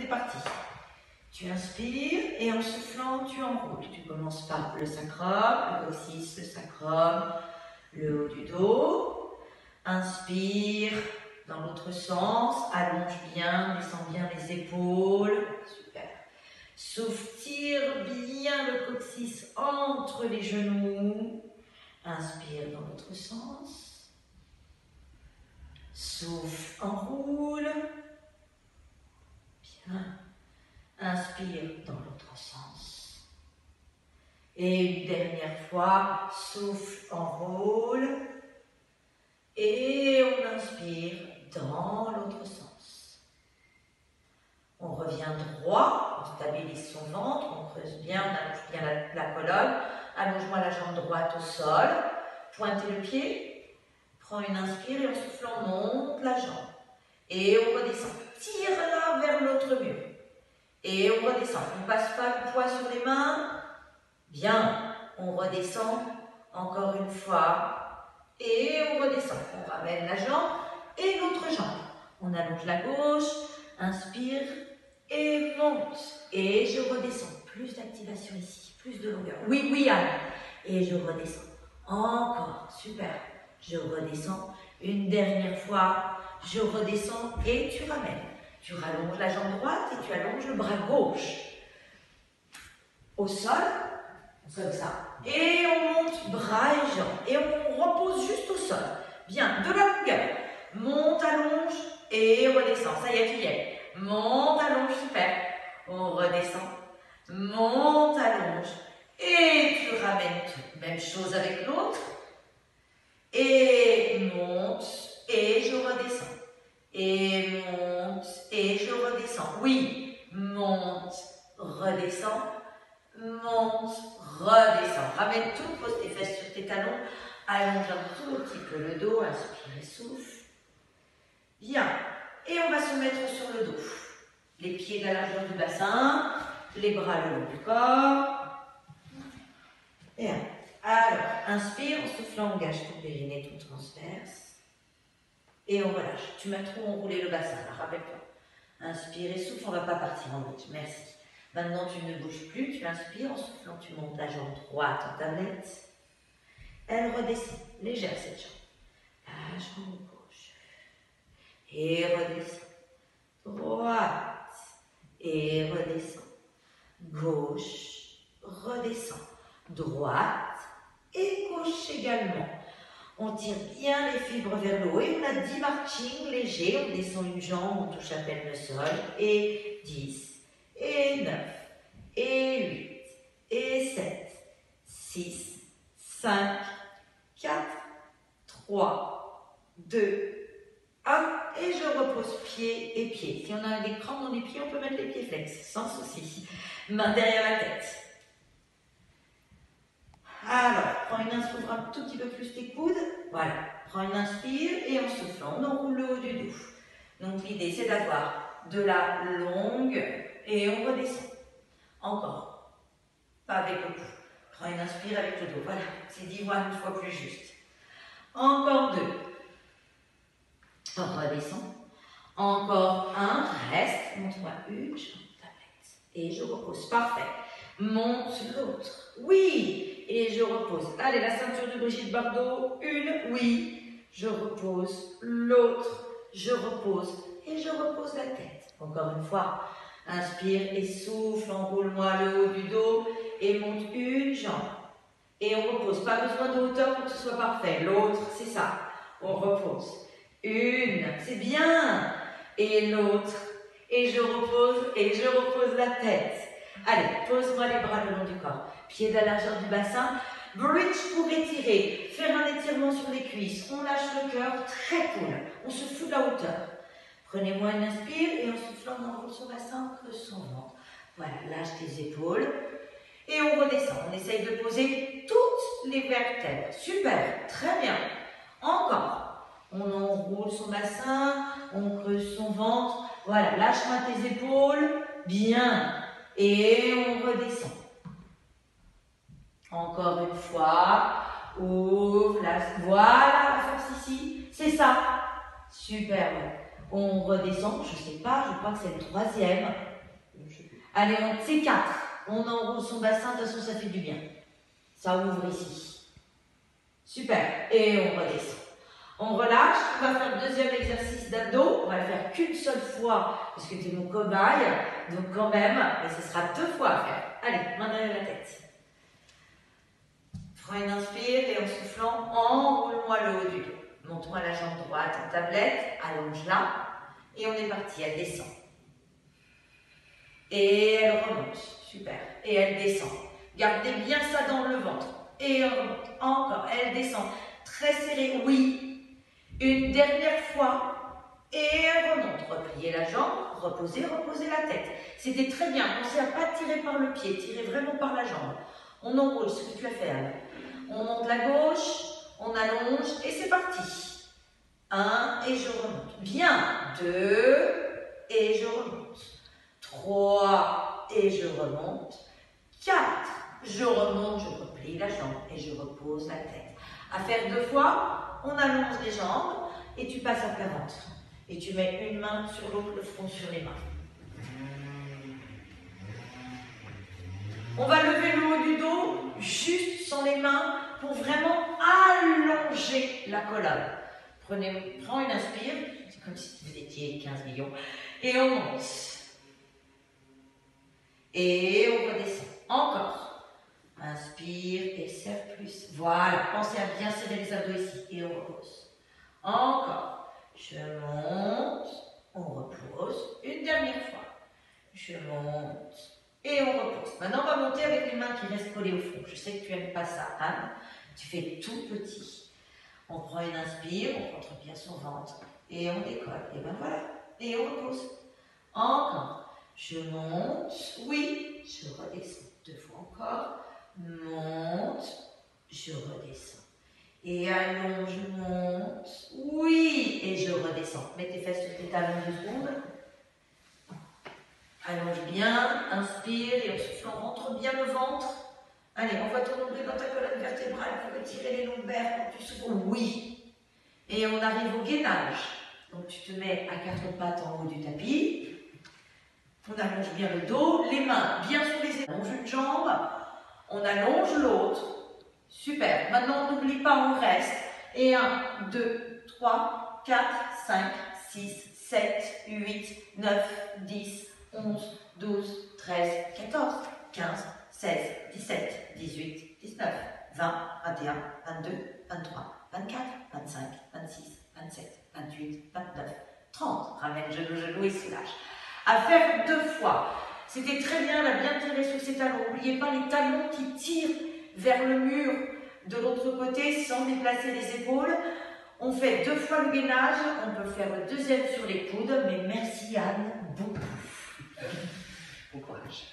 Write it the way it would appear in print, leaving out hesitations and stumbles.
parti. Tu inspires et en soufflant, tu enroules. Tu commences par le sacrum, le coccyx, le sacrum, le haut du dos. Inspire dans l'autre sens, allonge bien, descends bien les épaules. Super. Souffle, tire bien le coccyx entre les genoux. Inspire dans l'autre sens. Souffle, enroule. Bien. Inspire dans l'autre sens. Et une dernière fois, souffle, enroule. Et on inspire dans l'autre sens. On revient droit, on stabilise son ventre, on creuse bien, on allonge bien la colonne. Allonge-moi la jambe droite au sol. Pointez le pied. Prends une inspire et en soufflant, on monte la jambe. Et on redescend. Tire-la vers l'autre mur. Et on redescend. On ne passe pas le poids sur les mains. Bien. On redescend. Encore une fois. Et on redescend. On ramène la jambe et l'autre jambe. On allonge la gauche. Inspire. Et monte. Et je redescends. Plus d'activation ici. Plus de longueur. Oui, oui, Anne. Et je redescends. Encore. Super. Je redescends. Une dernière fois. Je redescends et tu ramènes. Tu rallonges la jambe droite et tu allonges le bras gauche. Au sol, comme ça. Et on monte bras et jambes. Et on repose juste au sol. Bien, de la longueur. Monte, allonge et redescend. Ça y est, tu y es. Monte, allonge, super. On redescend. Monte, allonge. Et tu ramènes tout. Même chose avec l'autre. Et monte. Et je redescends. Et monte, et je redescends. Oui, monte, redescends, monte, redescends. Ramène tout, pose tes fesses sur tes talons, allonge un tout petit peu le dos, inspire et souffle. Bien, et on va se mettre sur le dos. Les pieds à la largeur du bassin, les bras le long du corps. Bien, alors, inspire, en soufflant, engage ton périnée, ton transverse. Et on relâche. Tu m'as trop enroulé le bassin, rappelle-toi. Inspire et souffle, on ne va pas partir en bridge. Merci. Maintenant, tu ne bouges plus. Tu inspires, en soufflant, tu montes la jambe droite en tablette. Elle redescend. Légère cette jambe. La jambe gauche. Et redescend. Droite. Et redescend. Gauche. Redescend. Droite. Et gauche également. On tire bien les fibres vers le haut et on a 10 marching légers. On descend une jambe, on touche à peine le sol. Et 10, et 9, et 8, et 7, 6, 5, 4, 3, 2, 1. Et je repose pied et pied. Si on a des crampes dans les pieds, on peut mettre les pieds flex, sans souci. Main derrière la tête. Alors, prends une inspire, ouvre un tout petit peu plus tes coudes. Voilà, prends une inspire et en soufflant, on enroule le haut du dos. Donc l'idée, c'est d'avoir de la longue et on redescend. Encore, pas avec le cou. Prends une inspire avec le dos. Voilà, c'est 10 fois une fois plus juste. Encore 2. On redescend. Encore 1. Reste. Montre-moi une jambe tablette. Et je repose. Parfait. Monte l'autre. Oui. Et je repose. Allez, la ceinture de Brigitte Bardot. Une, oui. Je repose. L'autre, je repose. Et je repose la tête. Encore une fois. Inspire et souffle. Enroule-moi le haut du dos. Et monte une jambe. Et on repose. Pas besoin de hauteur pour que ce soit parfait. L'autre, c'est ça. On repose. Une, c'est bien. Et l'autre. Et je repose la tête. Allez, pose-moi les bras le long du corps. Pieds à la largeur du bassin. Bridge pour étirer. Faire un étirement sur les cuisses. On lâche le cœur. Très cool. On se fout de la hauteur. Prenez-moi une inspire et en soufflant, on enroule son bassin, on creuse son ventre. Voilà, lâche tes épaules. Et on redescend. On essaye de poser toutes les vertèbres. Super. Très bien. Encore. On enroule son bassin. On creuse son ventre. Voilà, lâche-moi tes épaules. Bien. Et on redescend. Encore une fois. Ouvre, voilà la force ici. C'est ça. Super. On redescend. Je ne sais pas, je crois que c'est le 3e. Allez, c'est 4. On enroule son bassin, de toute façon, ça fait du bien. Ça ouvre ici. Super. Et on redescend. On relâche. On va faire le deuxième exercice d'abdos. On va le faire qu'une seule fois, parce que tu es mon cobaye. Donc quand même, et ce sera 2 fois à faire. Allez, main derrière la tête. Prends une inspire et en soufflant, enroule-moi le haut du dos. Monte-moi la jambe droite en tablette, allonge-la. Et on est parti, elle descend. Et elle remonte, super. Et elle descend. Gardez bien ça dans le ventre. Et on remonte, encore, elle descend. Très serré, oui. Une dernière fois. Et elle remonte. Repliez la jambe, reposez, reposez la tête. C'était très bien. Pensez à ne pas tirer par le pied, tirez vraiment par la jambe. On enroule ce que tu as fait, Anne. On monte la gauche, on allonge et c'est parti. 1 et je remonte. Bien. 2 et je remonte. 3 et je remonte. 4, je remonte, je replie la jambe et je repose la tête. À faire 2 fois, on allonge les jambes et tu passes à plat ventre. Et tu mets une main sur l'autre, le front sur les mains. On va lever le haut du dos, juste sans les mains, pour vraiment allonger la colonne. Prends une inspire, c'est comme si vous étiez 15 millions, et on monte. Et on redescend. Encore. Inspire et serre plus. Voilà, pensez à bien serrer les abdos ici, et on repose. Encore. Je monte, on repose. Une dernière fois. Je monte. Et on repose. Maintenant, on va monter avec les mains qui restent collées au front. Je sais que tu n'aimes pas ça, Anne. Tu fais tout petit. On prend une inspire, on rentre bien son ventre. Et on décolle. Et ben voilà. Et on repose. Encore. Je monte. Oui. Je redescends. 2 fois encore. Monte. Je redescends. Et allonge, je monte. Oui. Et je redescends. Mets tes fesses sur tes talons 2 secondes. Allonge bien, inspire et en soufflant, rentre bien le ventre. Allez, envoie ton nombril dans ta colonne vertébrale pour retirer les lombaires quand tu souffles. Oui. Et on arrive au gainage. Donc tu te mets à 4 pattes en haut du tapis. On allonge bien le dos, les mains bien sous les épaules. On allonge une jambe, on allonge l'autre. Super. Maintenant, on n'oublie pas, on reste. Et 1, 2, 3, 4, 5, 6, 7, 8, 9, 10, 11, 12, 13, 14, 15, 16, 17, 18, 19, 20, 21, 22, 23, 24, 25, 26, 27, 28, 29, 30. Ramène genou et soulage. À faire 2 fois. C'était très bien, elle a bien tiré sur ses talons. N'oubliez pas les talons qui tirent vers le mur de l'autre côté sans déplacer les épaules. On fait 2 fois le gainage. On peut faire le deuxième sur les coudes. Mais merci Anne, beaucoup. Bon courage.